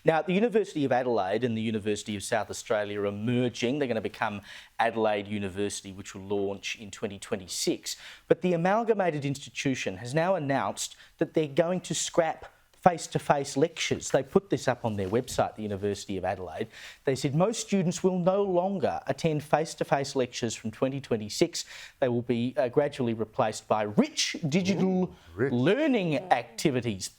Now, the University of Adelaide and the University of South Australia are merging. They're going to become Adelaide University, which will launch in 2026. But the amalgamated institution has now announced that they're going to scrap face-to-face lectures. They put this up on their website, the University of Adelaide. They said most students will no longer attend face-to-face lectures from 2026. They will be gradually replaced by rich digital learning activities.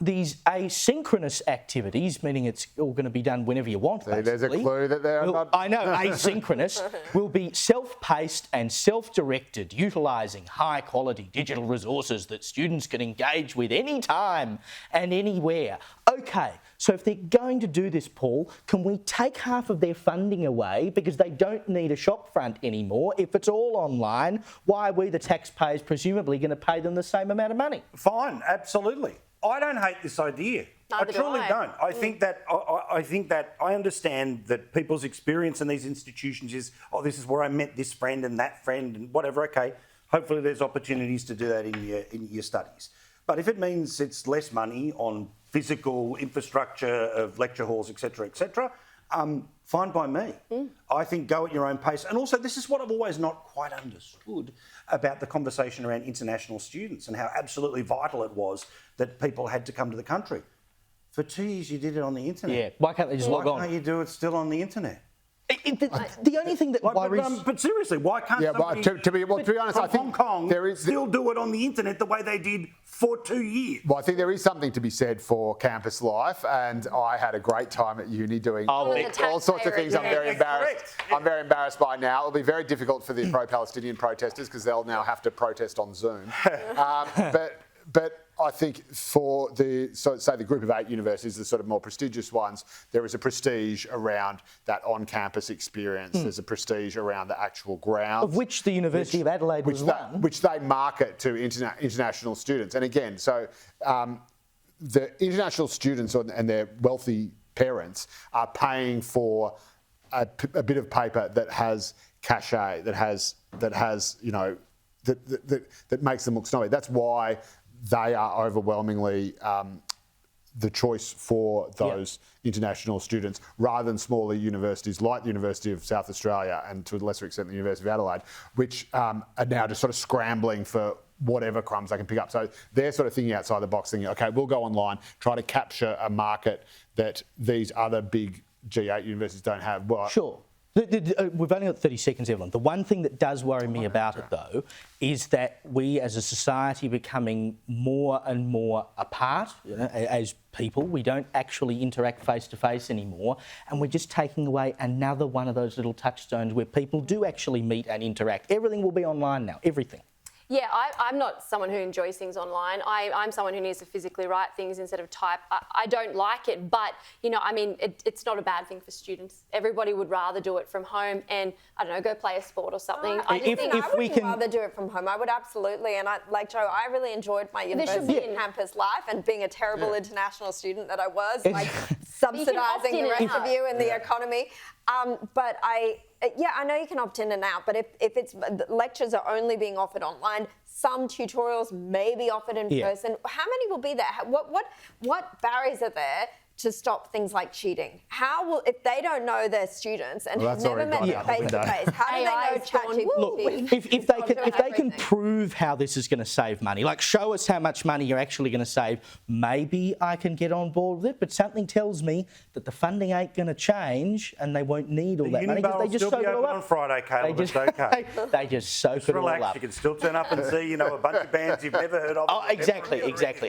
These asynchronous activities, meaning it's all going to be done whenever you want, basically. There's a clue that they're not... I know, asynchronous will be self-paced and self-directed, utilising high-quality digital resources that students can engage with anytime and anywhere. OK, so if they're going to do this, Paul, can we take half of their funding away because they don't need a shop front anymore? If it's all online, why are we, the taxpayers, presumably going to pay them the same amount of money? Fine, absolutely. I don't hate this idea. Neither I truly do I. don't. I think that I understand that people's experience in these institutions is, oh, this is where I met this friend and that friend and whatever. Okay, hopefully there's opportunities to do that in your studies. But if it means it's less money on physical infrastructure of lecture halls, etc., fine by me. I think go at your own pace. And also, this is what I've always not quite understood about the conversation around international students and how absolutely vital it was that people had to come to the country. For 2 years, you did it on the internet. Yeah, why can't they just log on? Why can't you do it still on the internet? The only thing that worries... But seriously, why can't somebody to be honest, I from think Hong Kong there is still do it on the internet the way they did for 2 years? Well, I think there is something to be said for campus life, and I had a great time at uni doing all sorts of things. I'm very embarrassed. I'm very embarrassed by now. It'll be very difficult for the pro-Palestinian protesters because they'll now have to protest on Zoom. But I think for say the group of 8 universities, the sort of more prestigious ones, there is a prestige around that on-campus experience. There's a prestige around the actual grounds. Of which the University of Adelaide was one. Which they market to international students. And again, so the international students and their wealthy parents are paying for a bit of paper that has cachet, that has you know, that makes them look snobby. That's why they are overwhelmingly the choice for those international students, rather than smaller universities like the University of South Australia and to a lesser extent the University of Adelaide, which are now just sort of scrambling for whatever crumbs they can pick up. So they're sort of thinking outside the box, thinking, OK, we'll go online, try to capture a market that these other big G8 universities don't have. Well, sure. We've only got 30 seconds, Evelyn. The one thing that does worry me about it, though, is that we as a society are becoming more and more apart, you know, as people. We don't actually interact face-to-face anymore, and we're just taking away another one of those little touchstones where people do actually meet and interact. Everything will be online now, everything. Yeah, I'm not someone who enjoys things online. I'm someone who needs to physically write things instead of type. I don't like it, but, you know, I mean, it's not a bad thing for students. Everybody would rather do it from home and, I don't know, go play a sport or something. I would rather do it from home. I would absolutely. And like Joe, I really enjoyed my university campus life, and being a terrible international student that I was, like subsidising the rest of you and the economy. But I know you can opt in and out, but if it's lectures are only being offered online, some tutorials may be offered in person. How many will be there? What barriers are there to stop things like cheating? How will, if they don't know their students and have never met them face to face, how do they know ChatGPT? Look, if they can prove how this is going to save money, like show us how much money you're actually going to save, maybe I can get on board with it. But something tells me that the funding ain't going to change, and they won't need all that money because they just soak it all up on Friday, Caleb. It's okay. They just soak it all up. You can still turn up and see, you know, a bunch of bands you've never heard of. Oh, exactly.